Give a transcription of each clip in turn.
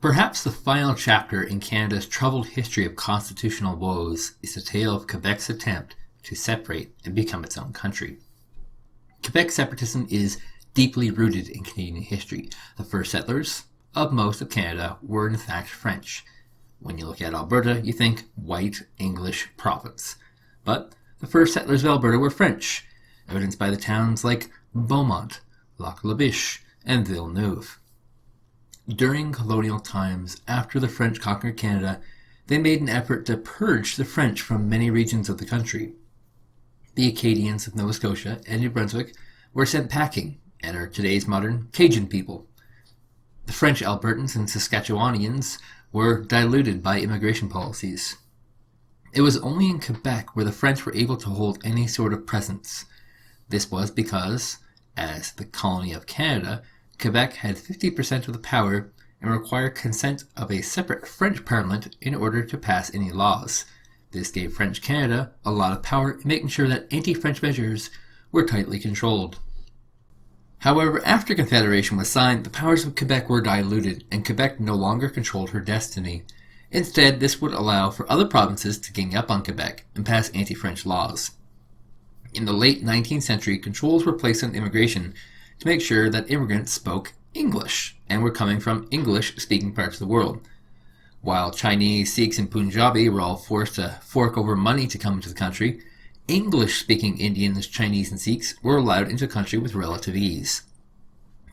Perhaps the final chapter in Canada's troubled history of constitutional woes is the tale of Quebec's attempt to separate and become its own country. Quebec separatism is deeply rooted in Canadian history. The first settlers of most of Canada were in fact French. When you look at Alberta, you think white English province. But the first settlers of Alberta were French, evidenced by the towns like Beaumont, Lac-La-Biche, and Villeneuve. During colonial times, after the French conquered Canada, they made an effort to purge the French from many regions of the country. The Acadians of Nova Scotia and New Brunswick were sent packing and are today's modern Cajun people. The French Albertans and Saskatchewanians were diluted by immigration policies. It was only in Quebec where the French were able to hold any sort of presence. This was because, as the colony of Canada, Quebec had 50% of the power and required consent of a separate French parliament in order to pass any laws. This gave French Canada a lot of power in making sure that anti-French measures were tightly controlled. However, after Confederation was signed, the powers of Quebec were diluted, and Quebec no longer controlled her destiny. Instead, this would allow for other provinces to gang up on Quebec and pass anti-French laws. In the late 19th century, controls were placed on immigration to make sure that immigrants spoke English and were coming from English-speaking parts of the world. While Chinese, Sikhs, and Punjabi were all forced to fork over money to come into the country, English-speaking Indians, Chinese, and Sikhs were allowed into the country with relative ease.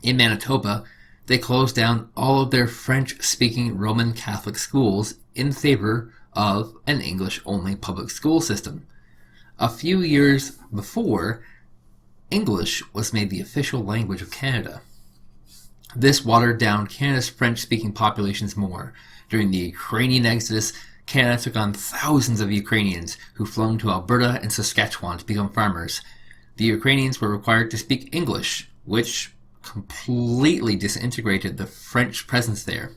In Manitoba, they closed down all of their French-speaking Roman Catholic schools in favor of an English-only public school system. A few years before, English was made the official language of Canada. This watered down Canada's French-speaking populations more. During the Ukrainian exodus, Canada took on thousands of Ukrainians who flown to Alberta and Saskatchewan to become farmers. The Ukrainians were required to speak English, which completely disintegrated the French presence there.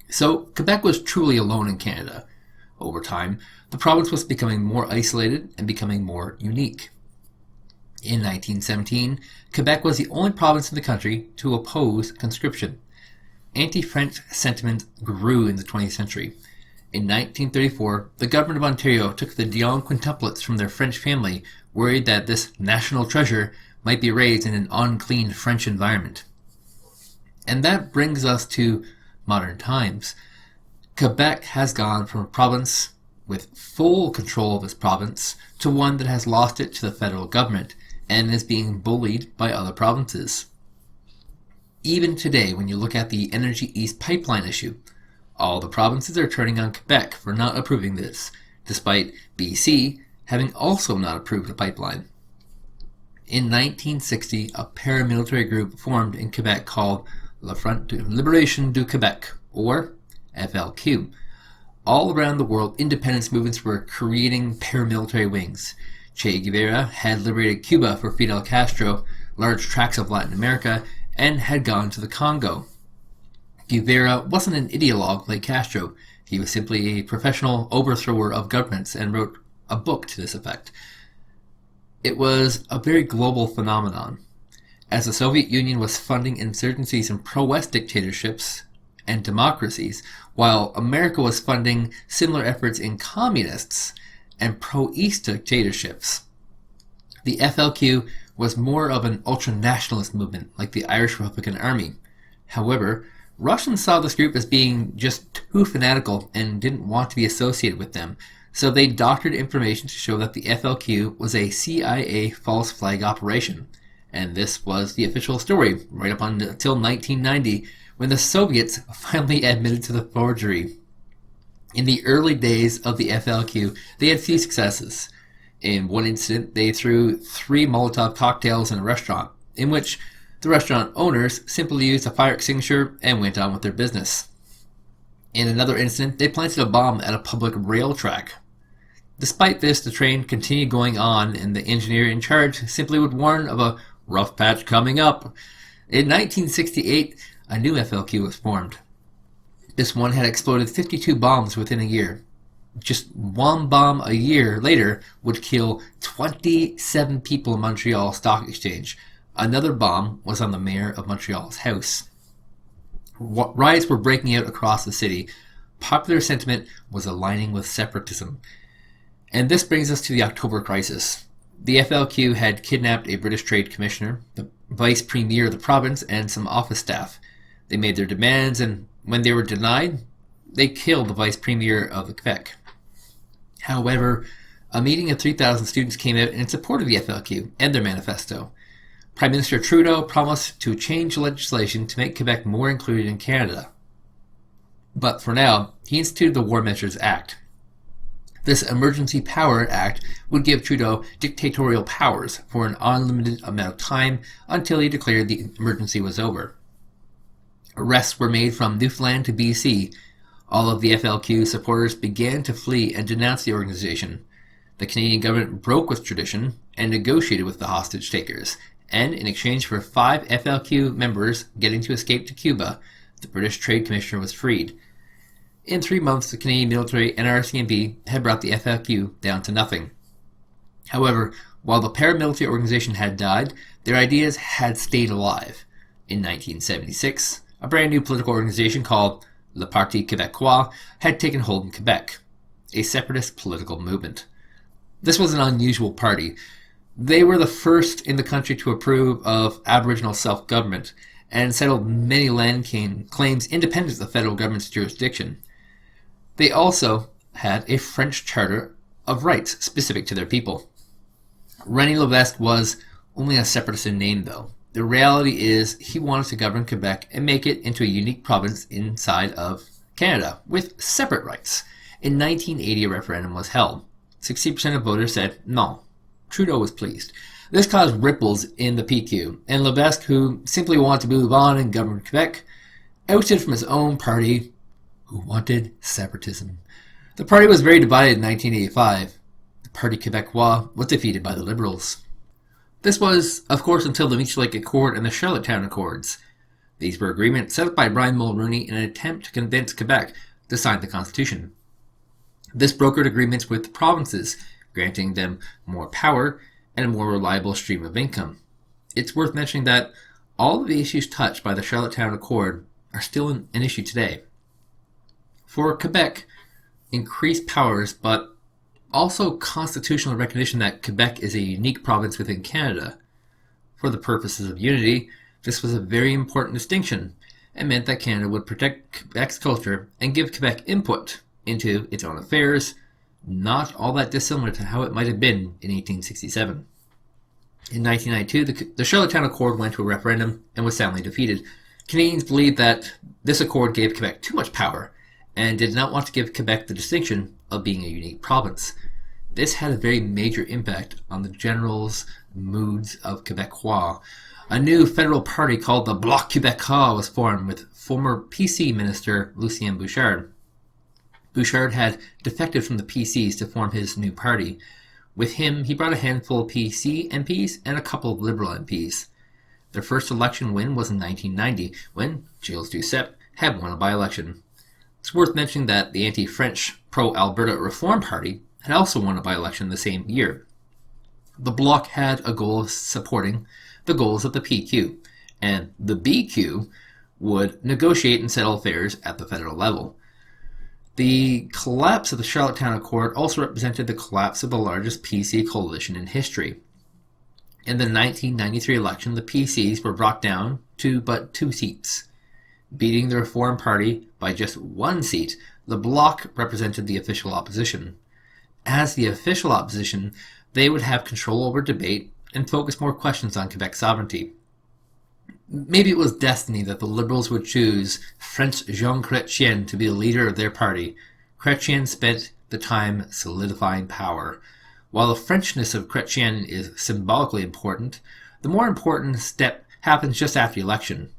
So Quebec was truly alone in Canada. Over time, the province was becoming more isolated and becoming more unique. In 1917, Quebec was the only province in the country to oppose conscription. Anti-French sentiment grew in the 20th century. In 1934, the government of Ontario took the Dion quintuplets from their French family, worried that this national treasure might be raised in an unclean French environment. And that brings us to modern times. Quebec has gone from a province with full control of its province to one that has lost it to the federal government and is being bullied by other provinces. Even today, when you look at the Energy East pipeline issue, all the provinces are turning on Quebec for not approving this, despite BC having also not approved the pipeline. In 1960, a paramilitary group formed in Quebec called Le Front de Libération du Québec, or FLQ. All around the world, independence movements were creating paramilitary wings. Che Guevara had liberated Cuba for Fidel Castro, large tracts of Latin America, and had gone to the Congo. Guevara wasn't an ideologue like Castro. He was simply a professional overthrower of governments and wrote a book to this effect. It was a very global phenomenon. As the Soviet Union was funding insurgencies and pro-West dictatorships and democracies, while America was funding similar efforts in communists and pro-East dictatorships. The FLQ was more of an ultra-nationalist movement, like the Irish Republican Army. However, Russians saw this group as being just too fanatical and didn't want to be associated with them, so they doctored information to show that the FLQ was a CIA false flag operation. And this was the official story, right up until 1990, when the Soviets finally admitted to the forgery. In the early days of the FLQ, they had few successes. In one incident, they threw 3 Molotov cocktails in a restaurant, in which the restaurant owners simply used a fire extinguisher and went on with their business. In another incident, they planted a bomb at a public rail track. Despite this, the train continued going on, and the engineer in charge simply would warn of a rough patch coming up. In 1968, a new FLQ was formed. This one had exploded 52 bombs within a year. Just one bomb a year later would kill 27 people in Montreal Stock Exchange. Another bomb was on the mayor of Montreal's house. Riots were breaking out across the city. Popular sentiment was aligning with separatism. And this brings us to the October Crisis. The FLQ had kidnapped a British Trade Commissioner, the Vice Premier of the province, and some office staff. They made their demands, and when they were denied, they killed the Vice Premier of Quebec. However, a meeting of 3,000 students came out in support of the FLQ and their manifesto. Prime Minister Trudeau promised to change legislation to make Quebec more included in Canada. But for now, he instituted the War Measures Act. This Emergency Power Act would give Trudeau dictatorial powers for an unlimited amount of time until he declared the emergency was over. Arrests were made from Newfoundland to BC. All of the FLQ supporters began to flee and denounce the organization. The Canadian government broke with tradition and negotiated with the hostage takers, and in exchange for 5 FLQ members getting to escape to Cuba, the British Trade Commissioner was freed. In 3 months, the Canadian military and RCMP had brought the FLQ down to nothing. However, while the paramilitary organization had died, their ideas had stayed alive. In 1976, a brand new political organization called Le Parti Québécois had taken hold in Quebec, a separatist political movement. This was an unusual party. They were the first in the country to approve of Aboriginal self-government and settled many land claims independent of the federal government's jurisdiction. They also had a French charter of rights specific to their people. René Lévesque was only a separatist in name, though. The reality is he wanted to govern Quebec and make it into a unique province inside of Canada with separate rights. In 1980, a referendum was held. 60% of voters said no. Trudeau was pleased. This caused ripples in the PQ, and Lévesque, who simply wanted to move on and govern Quebec, ousted from his own party, who wanted separatism. The party was very divided in 1985. The Parti Québécois was defeated by the Liberals. This was, of course, until the Meech Lake Accord and the Charlottetown Accords. These were agreements set up by Brian Mulroney in an attempt to convince Quebec to sign the Constitution. This brokered agreements with the provinces, granting them more power and a more reliable stream of income. It's worth mentioning that all of the issues touched by the Charlottetown Accord are still an issue today. For Quebec, increased powers, but also constitutional recognition that Quebec is a unique province within Canada. For the purposes of unity, this was a very important distinction and meant that Canada would protect Quebec's culture and give Quebec input into its own affairs, not all that dissimilar to how it might have been in 1867. In 1992, the Charlottetown Accord went to a referendum and was soundly defeated. Canadians believed that this accord gave Quebec too much power and did not want to give Quebec the distinction of being a unique province. This had a very major impact on the general moods of Quebecois. A new federal party called the Bloc Québécois was formed with former PC minister Lucien Bouchard. Bouchard had defected from the PCs to form his new party. With him, he brought a handful of PC MPs and a couple of Liberal MPs. Their first election win was in 1990, when Gilles Duceppe had won a by-election. It's worth mentioning that the anti-French pro-Alberta Reform Party had also won a by-election the same year. The Bloc had a goal of supporting the goals of the PQ, and the BQ would negotiate and settle affairs at the federal level. The collapse of the Charlottetown Accord also represented the collapse of the largest PC coalition in history. In the 1993 election, the PCs were brought down to but 2 seats. Beating the Reform Party by just 1 seat, the Bloc represented the official opposition. As the official opposition, they would have control over debate and focus more questions on Quebec sovereignty. Maybe it was destiny that the Liberals would choose French Jean Chrétien to be the leader of their party. Chrétien spent the time solidifying power. While the Frenchness of Chrétien is symbolically important, the more important step happens just after the election.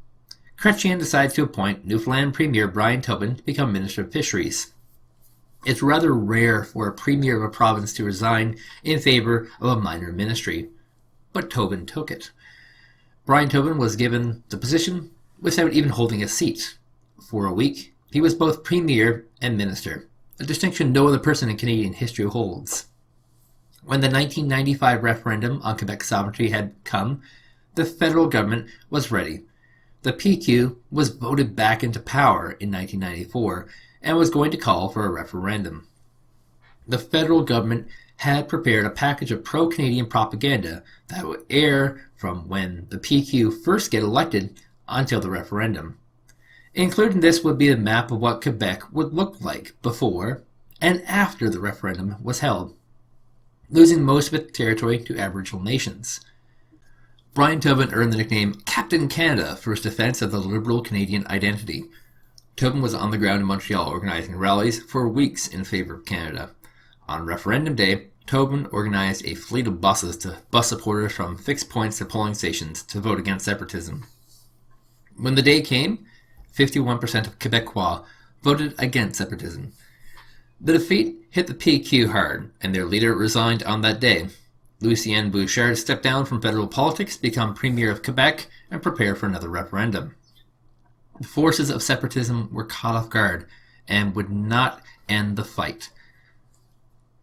Chrétien decides to appoint Newfoundland Premier Brian Tobin to become Minister of Fisheries. It's rather rare for a premier of a province to resign in favor of a minor ministry, but Tobin took it. Brian Tobin was given the position without even holding a seat. For a week, he was both premier and minister, a distinction no other person in Canadian history holds. When the 1995 referendum on Quebec sovereignty had come, the federal government was ready. the PQ was voted back into power in 1994 and was going to call for a referendum. The federal government had prepared a package of pro-Canadian propaganda that would air from when the PQ first get elected until the referendum. Including this would be a map of what Quebec would look like before and after the referendum was held, losing most of its territory to Aboriginal nations. Brian Tobin earned the nickname Captain Canada for his defense of the liberal Canadian identity. Tobin was on the ground in Montreal organizing rallies for weeks in favor of Canada. On referendum day, Tobin organized a fleet of buses to bus supporters from fixed points to polling stations to vote against separatism. When the day came, 51% of Quebecois voted against separatism. The defeat hit the PQ hard, and their leader resigned on that day. Lucien Bouchard stepped down from federal politics to become Premier of Quebec and prepare for another referendum. The forces of separatism were caught off guard and would not end the fight.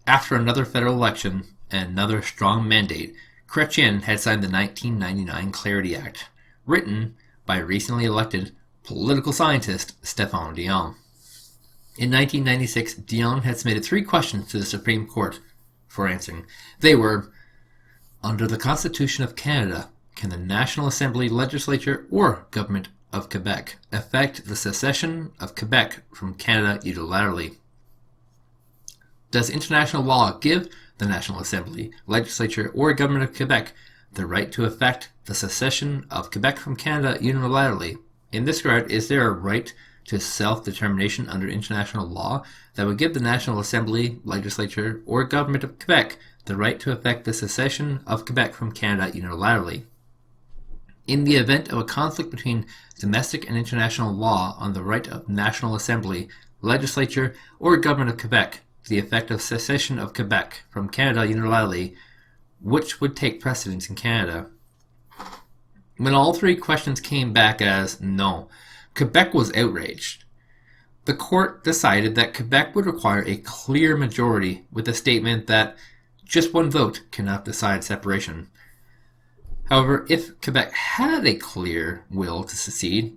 After another federal election and another strong mandate, Chrétien had signed the 1999 Clarity Act, written by recently elected political scientist Stéphane Dion. In 1996, Dion had submitted 3 questions to the Supreme Court for answering. They were, under the Constitution of Canada, can the National Assembly, Legislature, or Government of Quebec effect the secession of Quebec from Canada unilaterally? Does international law give the National Assembly, Legislature, or Government of Quebec the right to effect the secession of Quebec from Canada unilaterally? In this regard, is there a right to self-determination under international law that would give the National Assembly, Legislature, or Government of Quebec the right to effect the secession of Quebec from Canada unilaterally? In the event of a conflict between domestic and international law on the right of National Assembly, Legislature, or Government of Quebec to the effect of secession of Quebec from Canada unilaterally, which would take precedence in Canada? When all 3 questions came back as no, Quebec was outraged. The court decided that Quebec would require a clear majority with a statement that just one vote cannot decide separation. However, if Quebec had a clear will to secede,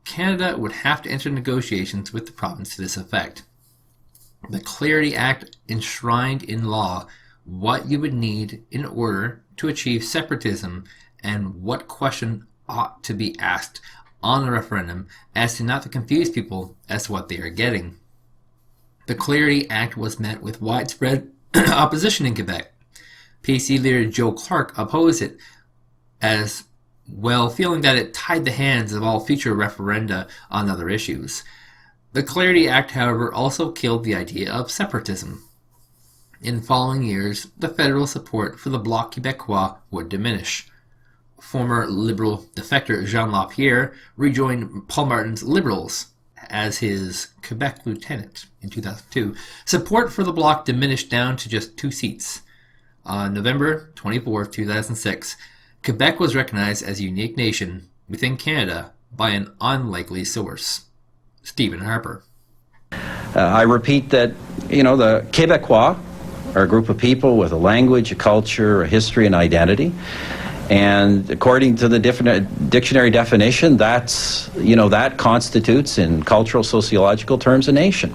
Canada would have to enter negotiations with the province to this effect. The Clarity Act enshrined in law what you would need in order to achieve separatism and what question ought to be asked on a referendum as to not to confuse people as to what they are getting. The Clarity Act was met with widespread opposition in Quebec. PC leader Joe Clark opposed it as well, feeling that it tied the hands of all future referenda on other issues. The Clarity Act, however, also killed the idea of separatism. In following years, the federal support for the Bloc Québécois would diminish. Former Liberal defector Jean Lapierre rejoined Paul Martin's Liberals as his Quebec lieutenant in 2002. Support for the Bloc diminished down to just 2 seats. On November 24, 2006, Quebec was recognized as a unique nation within Canada by an unlikely source, Stephen Harper. I repeat that, the Québécois are a group of people with a language, a culture, a history, and identity. And according to the dictionary definition, that constitutes, in cultural sociological terms, a nation.